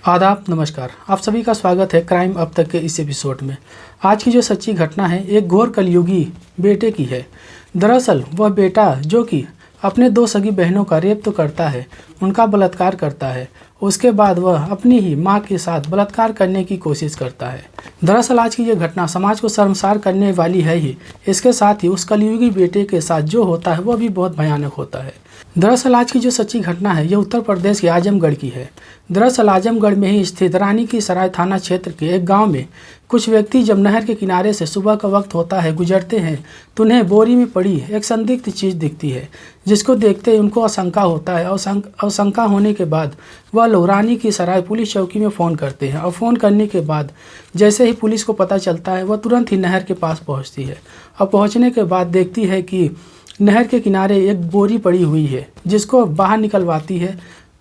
आदाब, नमस्कार। आप सभी का स्वागत है क्राइम अब तक के इस एपिसोड में। आज की जो सच्ची घटना है एक घोर कलयुगी बेटे की है। दरअसल वह बेटा जो कि अपने दो सगी बहनों का रेप तो करता है, उनका बलात्कार करता है, उसके बाद वह अपनी ही मां के साथ बलात्कार करने की कोशिश करता है। दरअसल आज की ये घटना समाज को शर्मसार करने वाली है ही, इसके साथ ही उस कलयुगी बेटे के साथ जो होता है वह भी बहुत भयानक होता है। दरअसल आज की जो सच्ची घटना है यह उत्तर प्रदेश के आजमगढ़ की है। दरअसल आजमगढ़ में ही स्थित रानी की सराय थाना क्षेत्र के एक गांव में कुछ व्यक्ति जब नहर के किनारे से सुबह का वक्त होता है गुजरते हैं तो उन्हें बोरी में पड़ी एक संदिग्ध चीज़ दिखती है, जिसको देखते ही उनको आशंका होता है। आशंका होने के बाद वह लोग रानी की सराय पुलिस चौकी में फ़ोन करते हैं और फ़ोन करने के बाद जैसे ही पुलिस को पता चलता है वह तुरंत ही नहर के पास पहुँचती है और पहुँचने के बाद देखती है कि नहर के किनारे एक बोरी पड़ी हुई है, जिसको बाहर निकलवाती है।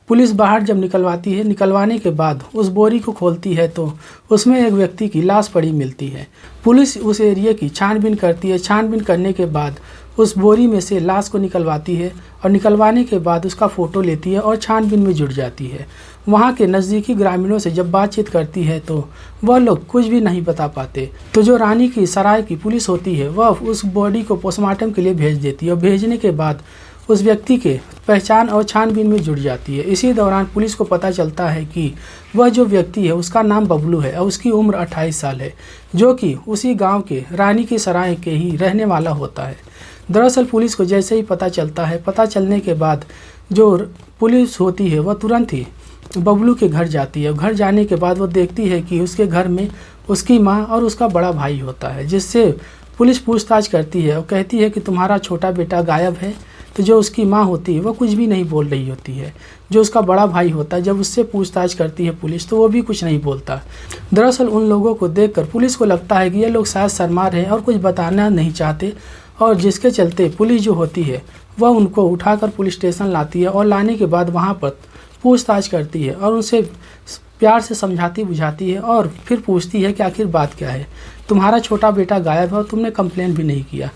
पुलिस बाहर जब निकलवाती है, निकलवाने के बाद उस बोरी को खोलती है तो उसमें एक व्यक्ति की लाश पड़ी मिलती है। पुलिस उस एरिया की छानबीन करती है। छानबीन करने के बाद उस बोरी में से लाश को निकलवाती है और निकलवाने के बाद उसका फ़ोटो लेती है और छानबीन में जुट जाती है। वहाँ के नज़दीकी ग्रामीणों से जब बातचीत करती है तो वह लोग कुछ भी नहीं बता पाते। तो जो रानी की सराय की पुलिस होती है वह उस बॉडी को पोस्टमार्टम के लिए भेज देती है और भेजने के बाद उस व्यक्ति के पहचान और छानबीन में जुड़ जाती है। इसी दौरान पुलिस को पता चलता है कि वह जो व्यक्ति है उसका नाम बबलू है और उसकी उम्र 28 साल है, जो कि उसी गांव के रानी की सराय के ही रहने वाला होता है। दरअसल पुलिस को जैसे ही पता चलता है, पता चलने के बाद जो पुलिस होती है वह तुरंत ही बबलू के घर जाती है। घर जाने के बाद वो देखती है कि उसके घर में उसकी माँ और उसका बड़ा भाई होता है, जिससे पुलिस पूछताछ करती है और कहती है कि तुम्हारा छोटा बेटा गायब है। तो जो उसकी माँ होती है वह कुछ भी नहीं बोल रही होती है। जो उसका बड़ा भाई होता है जब उससे पूछताछ करती है पुलिस तो वो भी कुछ नहीं बोलता। दरअसल उन लोगों को देखकर पुलिस को लगता है कि ये लोग शायद शर्मा रहे हैं और कुछ बताना नहीं चाहते, और जिसके चलते पुलिस जो होती है वह उनको उठाकर पुलिस स्टेशन लाती है और लाने के बाद वहाँ पर पूछताछ करती है और उनसे प्यार से समझाती बुझाती है और फिर पूछती है कि आखिर बात क्या है, तुम्हारा छोटा बेटा गायब है और तुमने कंप्लेन भी नहीं किया।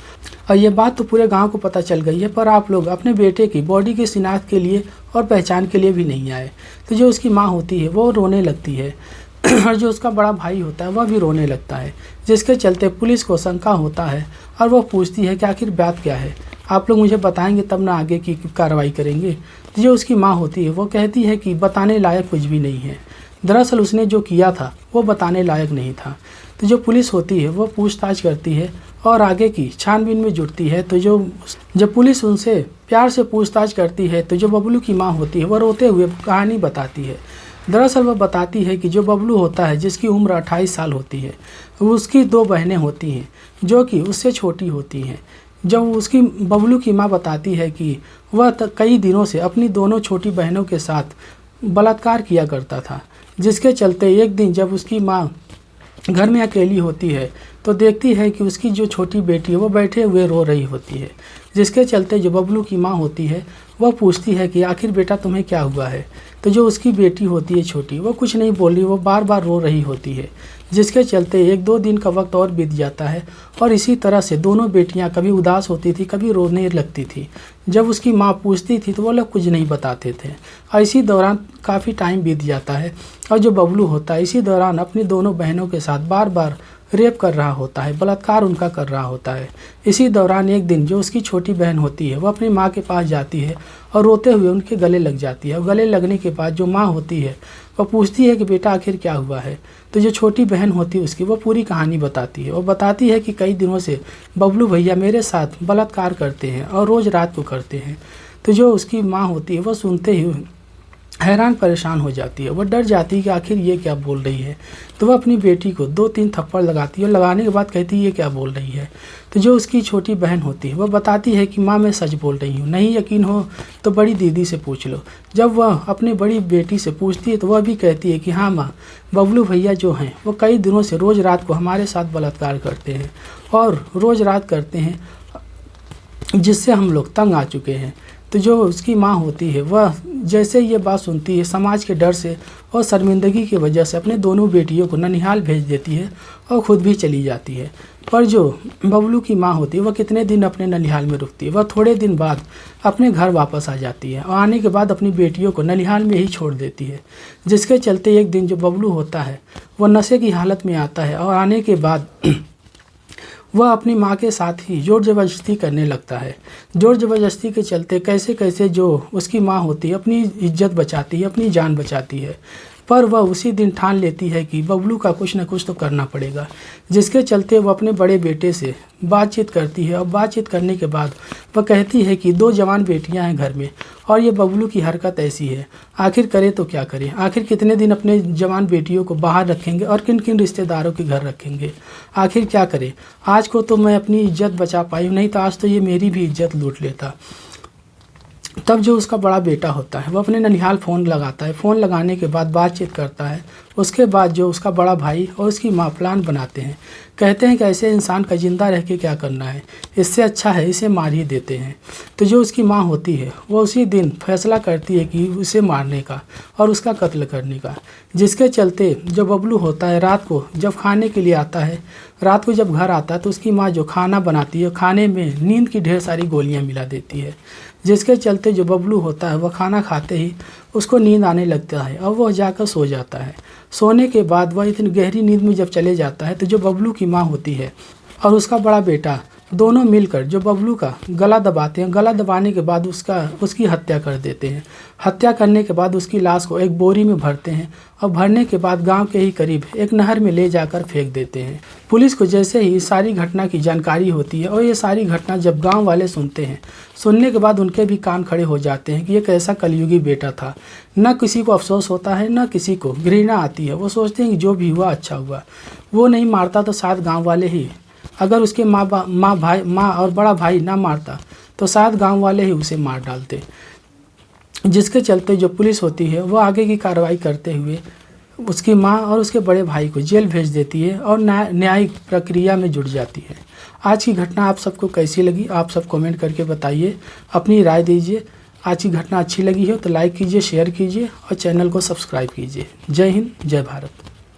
और ये बात तो पूरे गांव को पता चल गई है, पर आप लोग अपने बेटे की बॉडी की शिनाख्त के लिए और पहचान के लिए भी नहीं आए। तो जो उसकी माँ होती है वो रोने लगती है और जो उसका बड़ा भाई होता है वह भी रोने लगता है, जिसके चलते पुलिस को शंका होता है और वह पूछती है कि आखिर बात क्या है, आप लोग मुझे बताएंगे तब ना आगे की कार्रवाई करेंगे। तो जो उसकी माँ होती है वो कहती है कि बताने लायक कुछ भी नहीं है। दरअसल उसने जो किया था वो बताने लायक नहीं था। तो जो पुलिस होती है वो पूछताछ करती है और आगे की छानबीन में जुटती है। तो जब पुलिस उनसे प्यार से पूछताछ करती है तो जो बबलू की माँ होती है वह रोते हुए कहानी बताती है। दरअसल वह बताती है कि जो बबलू होता है जिसकी उम्र 28 साल होती है, उसकी दो बहनें होती हैं जो कि उससे छोटी होती हैं। जब उसकी बबलू की माँ बताती है कि वह कई दिनों से अपनी दोनों छोटी बहनों के साथ बलात्कार किया करता था, जिसके चलते एक दिन जब उसकी माँ घर में अकेली होती है तो देखती है कि उसकी जो छोटी बेटी है वो बैठे हुए रो रही होती है, जिसके चलते जो बबलू की माँ होती है वह पूछती है कि आखिर बेटा तुम्हें क्या हुआ है। तो जो उसकी बेटी होती है छोटी, वो कुछ नहीं बोल रही, वो बार बार रो रही होती है, जिसके चलते 1-2 दिन का वक्त और बीत जाता है और इसी तरह से दोनों बेटियां कभी उदास होती थी, कभी रोने लगती थी। जब उसकी माँ पूछती थी तो वो लोग कुछ नहीं बताते थे और इसी दौरान काफ़ी टाइम बीत जाता है और जो बबलू होता है इसी दौरान अपनी दोनों बहनों के साथ बार बार रेप कर रहा होता है, बलात्कार उनका कर रहा होता है। इसी दौरान एक दिन जो उसकी छोटी बहन होती है वह अपनी माँ के पास जाती है और रोते हुए उनके गले लग जाती है और गले लगने के बाद जो माँ होती है वह पूछती है कि बेटा आखिर क्या हुआ है। तो जो छोटी बहन होती है उसकी वो पूरी कहानी बताती है और बताती है कि कई दिनों से बबलू भैया मेरे साथ बलात्कार करते हैं और रोज़ रात को करते हैं। तो जो उसकी माँ होती है वह सुनते ही हैरान परेशान हो जाती है, वह डर जाती है कि आखिर ये क्या बोल रही है। तो वह अपनी बेटी को 2-3 थप्पड़ लगाती है और लगाने के बाद कहती है ये क्या बोल रही है। तो जो उसकी छोटी बहन होती है वह बताती है कि माँ मैं सच बोल रही हूँ, नहीं यकीन हो तो बड़ी दीदी से पूछ लो। जब वह अपनी बड़ी बेटी से पूछती है तो वह भी कहती है कि हाँ माँ, बबलू भैया जो हैं वो कई दिनों से रोज़ रात को हमारे साथ बलात्कार करते हैं और रोज़ रात करते हैं, जिससे हम लोग तंग आ चुके हैं। तो जो उसकी माँ होती है वह जैसे ये बात सुनती है समाज के डर से और शर्मिंदगी की वजह से अपने दोनों बेटियों को ननिहाल भेज देती है और ख़ुद भी चली जाती है। पर जो बबलू की माँ होती है वह कितने दिन अपने ननिहाल में रुकती है। वह थोड़े दिन बाद अपने घर वापस आ जाती है और आने के बाद अपनी बेटियों को ननिहाल में ही छोड़ देती है, जिसके चलते एक दिन जो बबलू होता है वह नशे की हालत में आता है और आने के बाद वह अपनी माँ के साथ ही जोर ज़बरदस्ती करने लगता है। जोर ज़बरदस्ती के चलते कैसे कैसे जो उसकी माँ होती है अपनी इज्जत बचाती है, अपनी जान बचाती है, पर वह उसी दिन ठान लेती है कि बबलू का कुछ न कुछ तो करना पड़ेगा, जिसके चलते वह अपने बड़े बेटे से बातचीत करती है और बातचीत करने के बाद वह कहती है कि 2 जवान बेटियां हैं घर में और ये बबलू की हरकत ऐसी है, आखिर करे तो क्या करें, आखिर कितने दिन अपने जवान बेटियों को बाहर रखेंगे और किन किन रिश्तेदारों के घर रखेंगे, आखिर क्या करें। आज को तो मैं अपनी इज्जत बचा पाई हूँ, नहीं तो आज तो ये मेरी भी इज्जत लूट लेता। तब जो उसका बड़ा बेटा होता है वह अपने ननिहाल फ़ोन लगाता है। फ़ोन लगाने के बाद बातचीत करता है। उसके बाद जो उसका बड़ा भाई और उसकी माँ प्लान बनाते हैं, कहते हैं कि ऐसे इंसान का ज़िंदा रह के क्या करना है, इससे अच्छा है इसे मार ही देते हैं। तो जो उसकी माँ होती है वो उसी दिन फैसला करती है कि उसे मारने का और उसका कत्ल करने का, जिसके चलते जो बबलू होता है रात को जब खाने के लिए आता है, रात को जब घर आता है तो उसकी माँ जो खाना बनाती है खाने में नींद की ढेर सारी गोलियाँ मिला देती है, जिसके चलते जो बबलू होता है वह खाना खाते ही उसको नींद आने लगता है और वह जाकर सो जाता है। सोने के बाद वह इतनी गहरी नींद में जब चले जाता है तो जो बबलू की माँ होती है और उसका बड़ा बेटा दोनों मिलकर जो बबलू का गला दबाते हैं। गला दबाने के बाद उसकी हत्या कर देते हैं। हत्या करने के बाद उसकी लाश को एक बोरी में भरते हैं और भरने के बाद गांव के ही करीब एक नहर में ले जाकर फेंक देते हैं। पुलिस को जैसे ही इस सारी घटना की जानकारी होती है और ये सारी घटना जब गांव वाले सुनते हैं, सुनने के बाद उनके भी कान खड़े हो जाते हैं कि ये कैसा कलयुगी बेटा था। न किसी को अफसोस होता है, न किसी को घृणा आती है। वो सोचते हैं कि जो भी हुआ अच्छा हुआ, वो नहीं मारता तो शायद गाँव वाले ही, अगर उसके माँ और बड़ा भाई ना मारता तो शायद गांव वाले ही उसे मार डालते। जिसके चलते जो पुलिस होती है वो आगे की कार्रवाई करते हुए उसकी माँ और उसके बड़े भाई को जेल भेज देती है और न्यायिक प्रक्रिया में जुट जाती है। आज की घटना आप सबको कैसी लगी, आप सब कमेंट करके बताइए, अपनी राय दीजिए। आज की घटना अच्छी लगी हो तो लाइक कीजिए, शेयर कीजिए और चैनल को सब्सक्राइब कीजिए। जय हिंद, जय भारत।